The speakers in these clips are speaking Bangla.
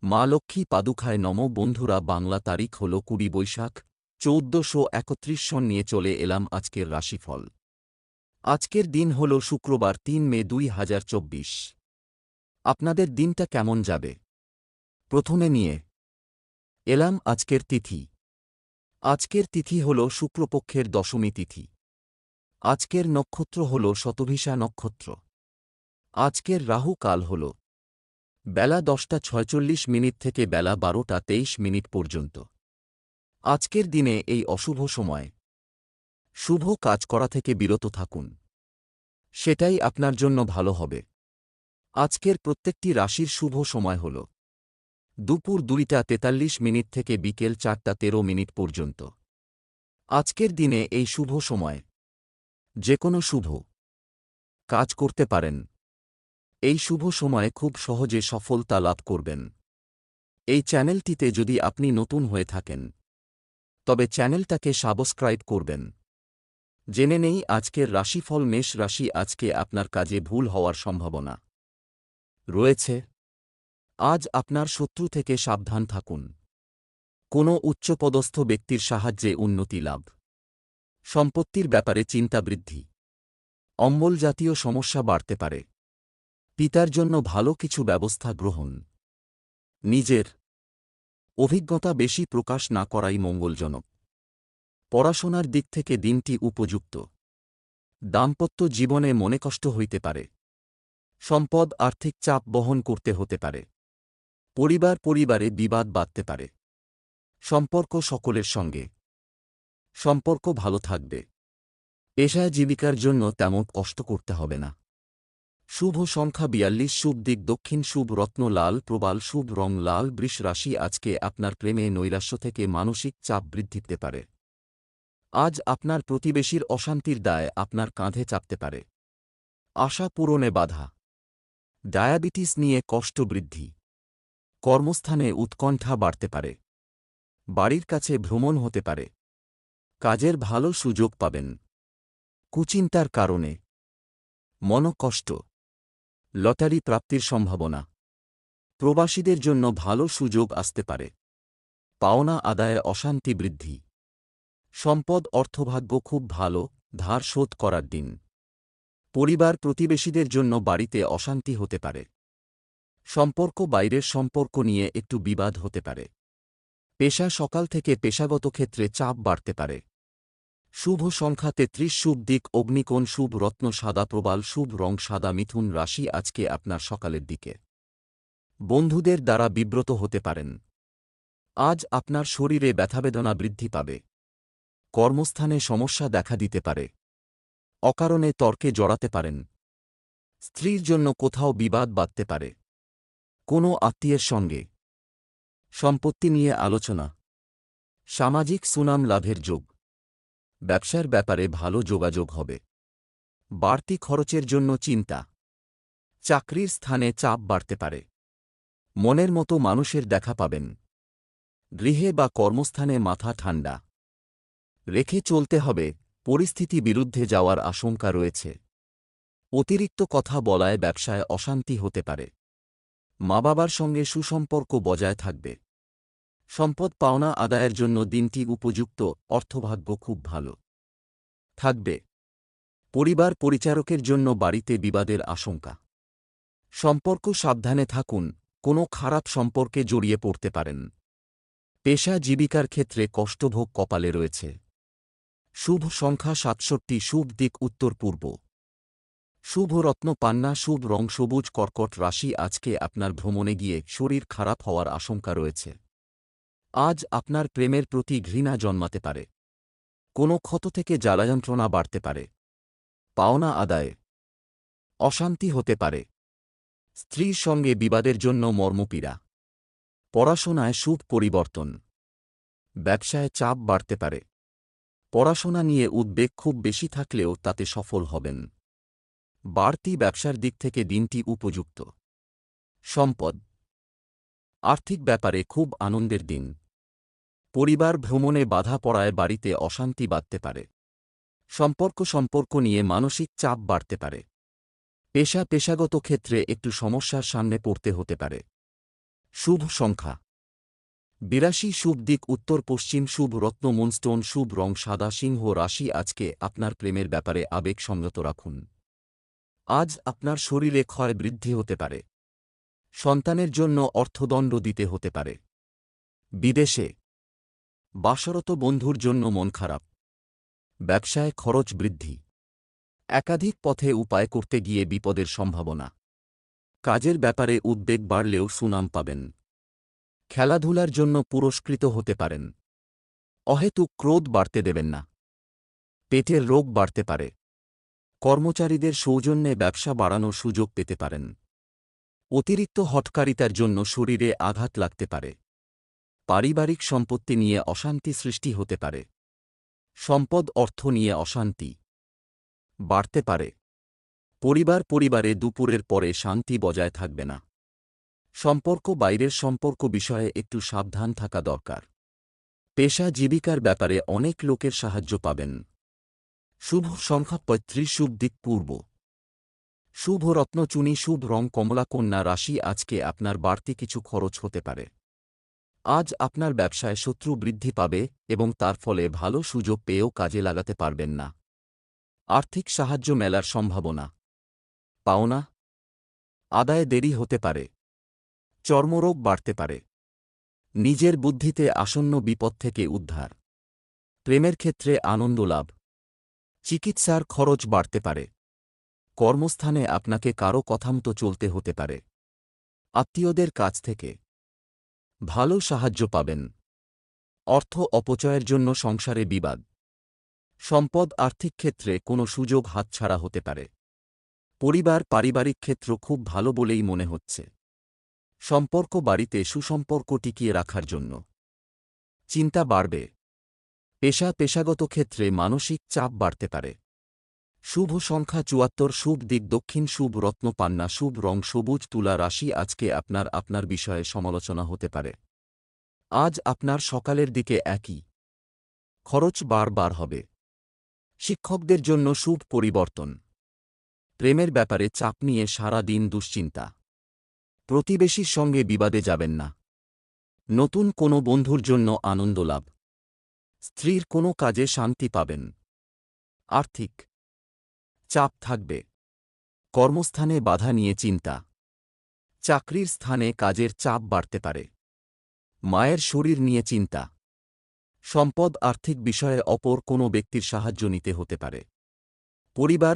মা লক্ষ্মী পাদুকায় নম। বন্ধুরা, বাংলা তারিখ হল ২০ বৈশাখ ১৪৩১ সন নিয়ে চলে এলাম আজকের রাশিফল। আজকের দিন হল শুক্রবার ৩ মে ২০২৪। আপনাদের দিনটা কেমন যাবে? প্রথমে নিয়ে এলাম আজকের তিথি। আজকের তিথি হল শুক্লপক্ষের দশমী তিথি। আজকের নক্ষত্র হল শতভিষা নক্ষত্র। আজকের রাহু কাল হল বেলা ১০টা ৪৬ থেকে বেলা ১২টা ২৩ পর্যন্ত। আজকের দিনে এই অশুভ সময় শুভ কাজ করা থেকে বিরত থাকুন, সেটাই আপনার জন্য ভালো হবে। আজকের প্রত্যেকটি রাশির শুভ সময় হল দুপুর ২টা ৪৩ থেকে বিকেল ৪টা ১৩ পর্যন্ত। আজকের দিনে এই শুভ সময় যে কোনো শুভ কাজ করতে পারেন। এই শুভ সময়ে খুব সহজে সফলতা লাভ করবেন। এই চ্যানেলটিতে যদি আপনি নতুন হয়ে থাকেন তবে চ্যানেলটাকে সাবস্ক্রাইব করবেন। জেনে নেই আজকের রাশিফল। মেষ রাশি, আজকে আপনার কাজে ভুল হওয়ার সম্ভাবনা রয়েছে। আজ আপনার শত্রু থেকে সাবধান থাকুন। কোনো উচ্চপদস্থ ব্যক্তির সাহায্যে উন্নতি লাভ। সম্পত্তির ব্যাপারে চিন্তা বৃদ্ধি। অম্বল জাতীয় সমস্যা বাড়তে পারে। পিতার জন্য ভালো কিছু ব্যবস্থা গ্রহণ। নিজের অভিজ্ঞতা বেশি প্রকাশ না করাই মঙ্গলজনক। পড়াশোনার দিক থেকে দিনটি উপযুক্ত। দাম্পত্য জীবনে মনে কষ্ট হইতে পারে। সম্পদ আর্থিক চাপ বহন করতে হতে পারে। পরিবারে বিবাদ বাধতে পারে। সম্পর্ক সকলের সঙ্গে সম্পর্ক ভালো থাকবে। পেশায় জীবিকার জন্য তেমন কষ্ট করতে হবে না। শুভ সংখ্যা ৪২, শুভ দিক দক্ষিণ, শুভ রত্ন লাল প্রবাল, শুভ রং লাল। বৃষ রাশি, আজকে আপনার প্রেমে নৈরাশ্য থেকে মানসিক চাপ বৃদ্ধি পেতে পারে। আজ আপনার প্রতিবেশীর অশান্তির দায় আপনার কাঁধে চাপতে পারে। আশা পূরণে বাধা। ডায়াবেটিস নিয়ে কষ্ট বৃদ্ধি। কর্মস্থানে উৎকণ্ঠা বাড়তে পারে। বাড়ির কাছে ভ্রমণ হতে পারে। কাজের ভালো সুযোগ পাবেন। কুচিন্তার কারণে মনকষ্ট। লটারি প্রাপ্তির সম্ভাবনা। প্রবাসীদের জন্য ভালো সুযোগ আসতে পারে। পাওনা আদায়ে অশান্তি বৃদ্ধি। সম্পদ অর্থভাগ্য খুব ভালো। ধার শোধ করার দিন। পরিবার প্রতিবেশীদের জন্য বাড়িতে অশান্তি হতে পারে। সম্পর্ক বাইরের সম্পর্ক নিয়ে একটু বিবাদ হতে পারে। পেশা সকাল থেকে পেশাগত ক্ষেত্রে চাপ বাড়তে পারে। শুভ সংখ্যা ৩৩, শুভ দিক অগ্নিকোণ, শুভ রত্ন সাদা প্রবাল, শুভ রং সাদা। মিথুন রাশি, আজকে আপনার সকালের দিকে বন্ধুদের দ্বারা বিব্রত হতে পারেন। আজ আপনার শরীরে ব্যথাবেদনা বৃদ্ধি পাবে। কর্মস্থানে সমস্যা দেখা দিতে পারে। অকারণে তর্কে জড়াতে পারেন। স্ত্রীর জন্য কোথাও বিবাদ বাধতে পারে। কোনো আত্মীয়ের সঙ্গে সম্পত্তি নিয়ে আলোচনা। সামাজিক সুনাম লাভের যোগ। ব্যবসার ব্যাপারে ভালো যোগাযোগ হবে। বাড়তি খরচের জন্য চিন্তা। চাকরির স্থানে চাপ বাড়তে পারে। মনের মতো মানুষের দেখা পাবেন। গৃহে বা কর্মস্থানে মাথা ঠান্ডা রেখে চলতে হবে। পরিস্থিতি বিরুদ্ধে যাওয়ার আশঙ্কা রয়েছে। অতিরিক্ত কথা বলায় ব্যবসায় অশান্তি হতে পারে। মা বাবার সঙ্গে সুসম্পর্ক বজায় থাকবে। সম্পদ পাওনা আদায়ের জন্য দিনটি উপযুক্ত। অর্থভাগ্য খুব ভালো থাকবে। পরিবার পরিচারকের জন্য বাড়িতে বিবাদের আশঙ্কা। সম্পর্ক সাবধানে থাকুন। কোনো খারাপ সম্পর্কে জড়িয়ে পড়তে পারেন। পেশা জীবিকার ক্ষেত্রে কষ্টভোগ কপালে রয়েছে। শুভ সংখ্যা ৬৭, শুভ দিক উত্তর পূর্ব, শুভ রত্ন পান্না, শুভ রং সবুজ। কর্কট রাশি, আজকে আপনার ভ্রমণে গিয়ে শরীর খারাপ হওয়ার আশঙ্কা রয়েছে। আজ আপনার প্রেমের প্রতি ঘৃণা জন্মাতে পারে। কোনো ক্ষত থেকে জ্বালাযন্ত্রণা বাড়তে পারে। পাওনা আদায়ে অশান্তি হতে পারে। স্ত্রীর সঙ্গে বিবাদের জন্য মর্মপীড়া। পড়াশোনায় শুভ পরিবর্তন। ব্যবসায় চাপ বাড়তে পারে। পড়াশোনা নিয়ে উদ্বেগ খুব বেশি থাকলেও তাতে সফল হবেন। বাড়তি ব্যবসার দিক থেকে দিনটি উপযুক্ত। সম্পদ আর্থিক ব্যাপারে খুব আনন্দের দিন। পরিবার ভ্রমণে বাধা পড়ায় বাড়িতে অশান্তি বাধতে পারে। সম্পর্ক নিয়ে মানসিক চাপ বাড়তে পারে। পেশাগত ক্ষেত্রে একটু সমস্যার সামনে পড়তে হতে পারে। শুভ সংখ্যা ৮২, শুভ দিক উত্তর পশ্চিম, শুভ রত্ন মুনস্টোন, শুভ রং সাদা। সিংহ রাশি, আজকে আপনার প্রেমের ব্যাপারে আবেগ সংযত রাখুন। আজ আপনার শরীরে ক্ষয় বৃদ্ধি হতে পারে। সন্তানের জন্য অর্থদণ্ড দিতে হতে পারে। বিদেশে বাসরত বন্ধুর জন্য মন খারাপ। ব্যবসায় খরচ বৃদ্ধি। একাধিক পথে উপায় করতে গিয়ে বিপদের সম্ভাবনা। কাজের ব্যাপারে উদ্বেগ বাড়লেও সুনাম পাবেন। খেলাধুলার জন্য পুরস্কৃত হতে পারেন। অহেতুক ক্রোধ বাড়তে দেবেন না। পেটের রোগ বাড়তে পারে। কর্মচারীদের সৌজন্যে ব্যবসা বাড়ানোর সুযোগ পেতে পারেন। অতিরিক্ত হঠকারিতার জন্য শরীরে আঘাত লাগতে পারে। পারিবারিক সম্পত্তি নিয়ে অশান্তি সৃষ্টি হতে পারে। সম্পদ অর্থ নিয়ে অশান্তি বাড়তে পারে। পরিবারে দুপুরের পরে শান্তি বজায় থাকবে না। সম্পর্ক বাইরের সম্পর্ক বিষয়ে একটু সাবধান থাকা দরকার। পেশা জীবিকার ব্যাপারে অনেক লোকের সাহায্য পাবেন। শুভ সংখ্যা ৩৫, শুভ দিক পূর্ব, শুভ রত্ন চুনি, শুভ রং কমলা। কন্যা রাশি, আজকে আপনার বাড়তি কিছু খরচ হতে পারে। আজ আপনার ব্যবসায় শত্রু বৃদ্ধি পাবে এবং তার ফলে ভালো সুযোগ পেয়েও কাজে লাগাতে পারবেন না। আর্থিক সাহায্য মেলার সম্ভাবনা। পাওনা আদায়ে দেরি হতে পারে। চর্মরোগ বাড়তে পারে। নিজের বুদ্ধিতে আসন্ন বিপদ থেকে উদ্ধার। প্রেমের ক্ষেত্রে আনন্দ লাভ। চিকিৎসার খরচ বাড়তে পারে। কর্মস্থানে আপনাকে কারো কথামতো চলতে হতে পারে। আত্মীয়দের কাছ থেকে ভালো সাহায্য পাবেন। অর্থ অপচয়ের জন্য সংসারে বিবাদ। সম্পদ আর্থিক ক্ষেত্রে কোনো সুযোগ হাতছাড়া হতে পারে। পারিবারিক ক্ষেত্র খুব ভালো বলেই মনে হচ্ছে। সম্পর্ক বাড়িতে সুসম্পর্ক টিকিয়ে রাখার জন্য চিন্তা বাড়বে। পেশাগত ক্ষেত্রে মানসিক চাপ বাড়তে পারে। শুভ সংখ্যা ৭৪, শুভ দিক দক্ষিণ, শুভ রত্ন পান্না, শুভ রং সবুজ। তুলা রাশি, আজকে আপনার বিষয়ে সমালোচনা হতে পারে। আজ আপনার সকালের দিকে একই খরচ বারবার হবে। শিক্ষকদের জন্য শুভ পরিবর্তন। প্রেমের ব্যাপারে চাপ নিয়ে সারা দিন দুশ্চিন্তা। প্রতিবেশীর সঙ্গে বিবাদে যাবেন না। নতুন কোনো বন্ধুর জন্য আনন্দ লাভ। স্ত্রীর কোনো কাজে শান্তি পাবেন। আর্থিক চাপ থাকবে। কর্মস্থানে বাধা নিয়ে চিন্তা। চাকরির স্থানে কাজের চাপ বাড়তে পারে। মায়ের শরীর নিয়ে চিন্তা। সম্পদ আর্থিক বিষয়ে অপর কোনো ব্যক্তির সাহায্য নিতে হতে পারে।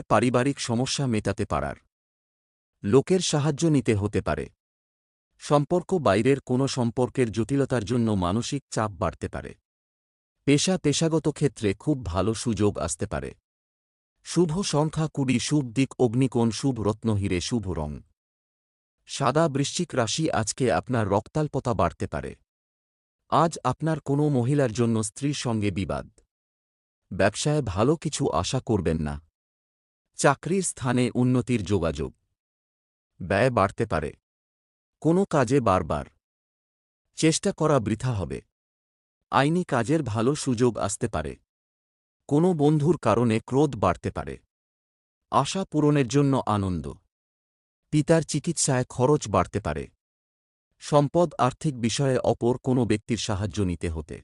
পারিবারিক সমস্যা মেটাতে পারার লোকের সাহায্য নিতে হতে পারে। সম্পর্ক বাইরের কোনো সম্পর্কের জটিলতার জন্য মানসিক চাপ বাড়তে পারে। পেশাগত ক্ষেত্রে খুব ভালো সুযোগ আসতে পারে। শুভ সংখ্যা ২০, শুভ দিক অগ্নিকোণ, শুভ রত্ন হীরে, শুভ রং সাদা। বৃশ্চিক রাশি, আজকে আপনার রক্তাল্পতা বাড়তে পারে। আজ আপনার কোনো মহিলার জন্য স্ত্রীর সঙ্গে বিবাদ। ব্যবসায় ভালো কিছু আশা করবেন না। চাকরির স্থানে উন্নতির যোগাযোগ। ব্যয় বাড়তে পারে। কোনো কাজে বারবার চেষ্টা করা বৃথা হবে। আইনি কাজের ভালো সুযোগ আসতে পারে। কোনো বন্ধুর কারণে ক্রোধ বাড়তে পারে। আশা পূরণের জন্য আনন্দ। পিতার চিকিৎসায় খরচ বাড়তে পারে। সম্পদ আর্থিক বিষয়ে অপর কোনো ব্যক্তির সাহায্য নিতে হতে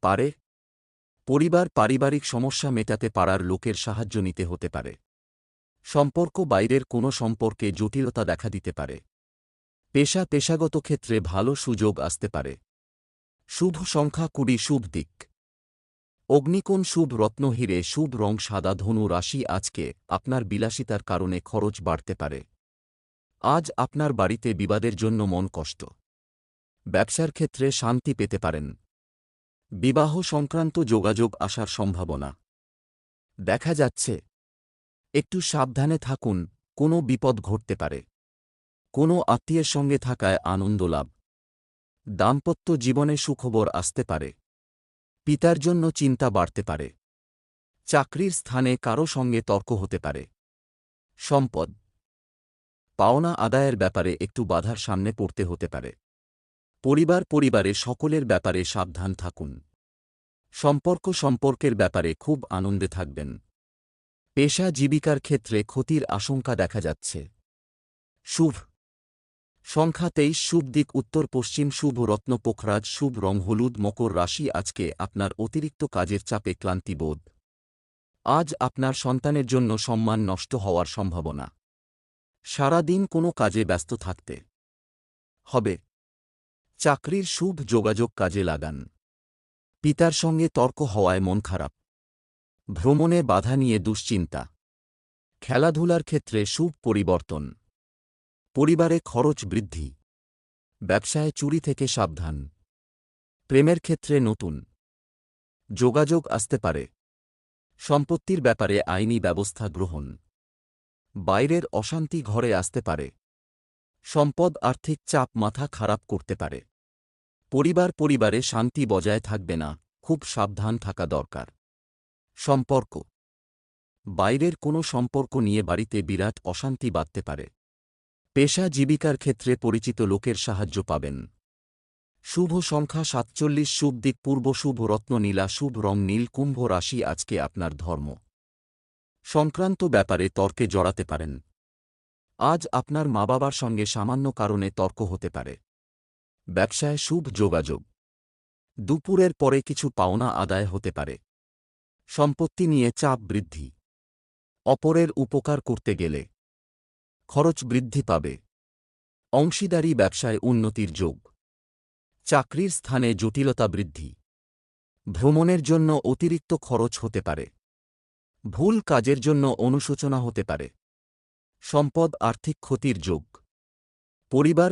পারে। পারিবারিক সমস্যা মেটাতে পারার লোকের সাহায্য নিতে হতে পারে। সম্পর্ক বাইরের কোনো সম্পর্কে জটিলতা দেখা দিতে পারে। পেশাগত ক্ষেত্রে ভালো সুযোগ আসতে পারে। শুভ সংখ্যা ২০, শুভ দিক অগ্নিকোণ, শুভ রত্ন হীরে, শুভ রং সাদা। ধনু রাশি, আজকে আপনার বিলাসিতার কারণে খরচ বাড়তে পারে। আজ আপনার বাড়িতে বিবাদের জন্য মন কষ্ট। ব্যবসার ক্ষেত্রে শান্তি পেতে পারেন। বিবাহ সংক্রান্ত যোগাযোগ আসার সম্ভাবনা দেখা যাচ্ছে। একটু সাবধানে থাকুন, কোনো বিপদ ঘটতে পারে। কোনো আত্মীয়ের সঙ্গে থাকায় আনন্দ লাভ। দাম্পত্য জীবনে সুখবর আসতে পারে। পিতার জন্য চিন্তা বাড়তে পারে। চাকরির স্থানে কারো সঙ্গে তর্ক হতে পারে। সম্পদ পাওনা আদায়ের ব্যাপারে একটু বাধার সামনে পড়তে হতে পারে। পরিবারে সকলের ব্যাপারে সাবধান থাকুন। সম্পর্কের ব্যাপারে খুব আনন্দে থাকবেন। পেশা জীবিকার ক্ষেত্রে ক্ষতির আশঙ্কা দেখা যাচ্ছে। শুভ সংখ্যা 23 শুভ দিক উত্তর পশ্চিম শুভ রত্ন পোখরাজ শুভ রং হলুদ মকর রাশি আজকে আপনার অতিরিক্ত কাজের চাপে ক্লান্তিবোধ। আজ আপনার সন্তানের জন্য সম্মান নষ্ট হওয়ার সম্ভাবনা। সারা দিন কোনো কাজে ব্যস্ত থাকতে হবে। চাকরির শুভ যোগাযোগ কাজে লাগান। পিতার সঙ্গে তর্ক হওয়ায় মন খারাপ। ভ্রমণে বাধা নিয়ে দুশ্চিন্তা। খেলাধুলার ক্ষেত্রে শুভ পরিবর্তন। পরিবারে খরচ বৃদ্ধি। ব্যবসায় চুরি থেকে সাবধান। প্রেমের ক্ষেত্রে নতুন যোগাযোগ আসতে পারে। সম্পত্তির ব্যাপারে আইনি ব্যবস্থা গ্রহণ। বাইরের অশান্তি ঘরে আসতে পারে। সম্পদ আর্থিক চাপ মাথা খারাপ করতে পারে। পরিবারে শান্তি বজায় থাকবে না, খুব সাবধান থাকা দরকার। সম্পর্ক। বাইরের কোনো সম্পর্ক নিয়ে বাড়িতে বিরাট অশান্তি বাধতে পারে। পেশা জীবিকার ক্ষেত্রে পরিচিত লোকের সাহায্য পাবেন। শুভ সংখ্যা 47 শুভ দিক পূর্ব শুভ রত্ন নীলা শুভ রং নীল কুম্ভ রাশি আজকে আপনার ধর্ম সংক্রান্ত ব্যাপারে তর্কে জড়াতে পারেন। আজ আপনার মা বাবার সঙ্গে সামান্য কারণে তর্ক হতে পারে। ব্যবসায় শুভ যোগাযোগ। দুপুরের পরে কিছু পাওনা আদায় হতে পারে। সম্পত্তি নিয়ে চাপ বৃদ্ধি। অপরের উপকার করতে গেলে খরচ বৃদ্ধি পাবে। অংশীদারি ব্যবসায় উন্নতির যোগ। চাকরির স্থানে জটিলতা বৃদ্ধি। ভ্রমণের জন্য অতিরিক্ত খরচ হতে পারে। ভুল কাজের জন্য অনুশোচনা হতে পারে। সম্পদ আর্থিক ক্ষতির যোগ।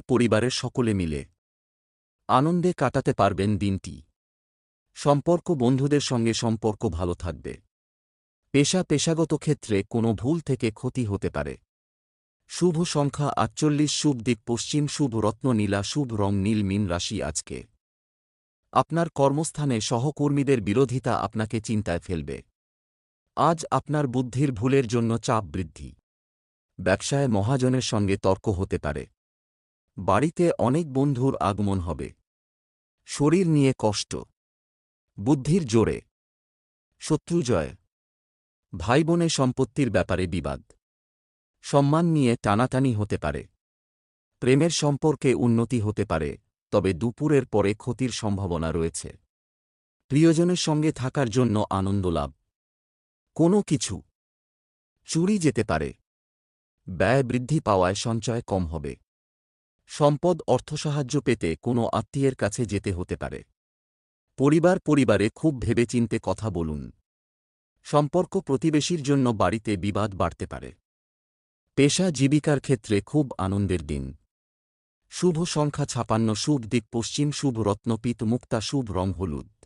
পরিবারের সকলে মিলে আনন্দে কাটাতে পারবেন দিনটি। সম্পর্ক বন্ধুদের সঙ্গে সম্পর্ক ভালো থাকবে। পেশাগত ক্ষেত্রে কোনো ভুল থেকে ক্ষতি হতে পারে। শুভ সংখ্যা 48 শুভ দিক পশ্চিম শুভ রত্ন নীলা শুভ রং নীল মীন রাশি আজকে আপনার কর্মস্থানে সহকর্মীদের বিরোধিতা আপনাকে চিন্তায় ফেলবে। আজ আপনার বুদ্ধির ভুলের জন্য চাপ বৃদ্ধি। ব্যবসায় মহাজনের সঙ্গে তর্ক হতে পারে। বাড়িতে অনেক বন্ধুর আগমন হবে। শরীর নিয়ে কষ্ট। বুদ্ধির জোরে শত্রু জয়। ভাই বোনে সম্পত্তির ব্যাপারে বিবাদ। সম্মান নিয়ে টানাটানি হতে পারে। প্রেমের সম্পর্কে উন্নতি হতে পারে, তবে দুপুরের পরে ক্ষতির সম্ভাবনা রয়েছে। প্রিয়জনের সঙ্গে থাকার জন্য আনন্দ লাভ। কোনো কিছু চুরি যেতে পারে। ব্যয় বৃদ্ধি পাওয়ায় সঞ্চয় কম হবে। সম্পদ অর্থসাহায্য পেতে কোনো আত্মীয়ের কাছে যেতে হতে পারে। পরিবারে খুব ভেবেচিন্তে কথা বলুন। সম্পর্ক প্রতিবেশীর জন্য বাড়িতে বিবাদ বাড়তে পারে। পেশা জীবিকার ক্ষেত্রে খুব আনন্দের দিন। শুভ সংখ্যা 56 শুভ দিক পশ্চিম শুভ রত্ন পীত মুক্তা শুভ রং হলুদ।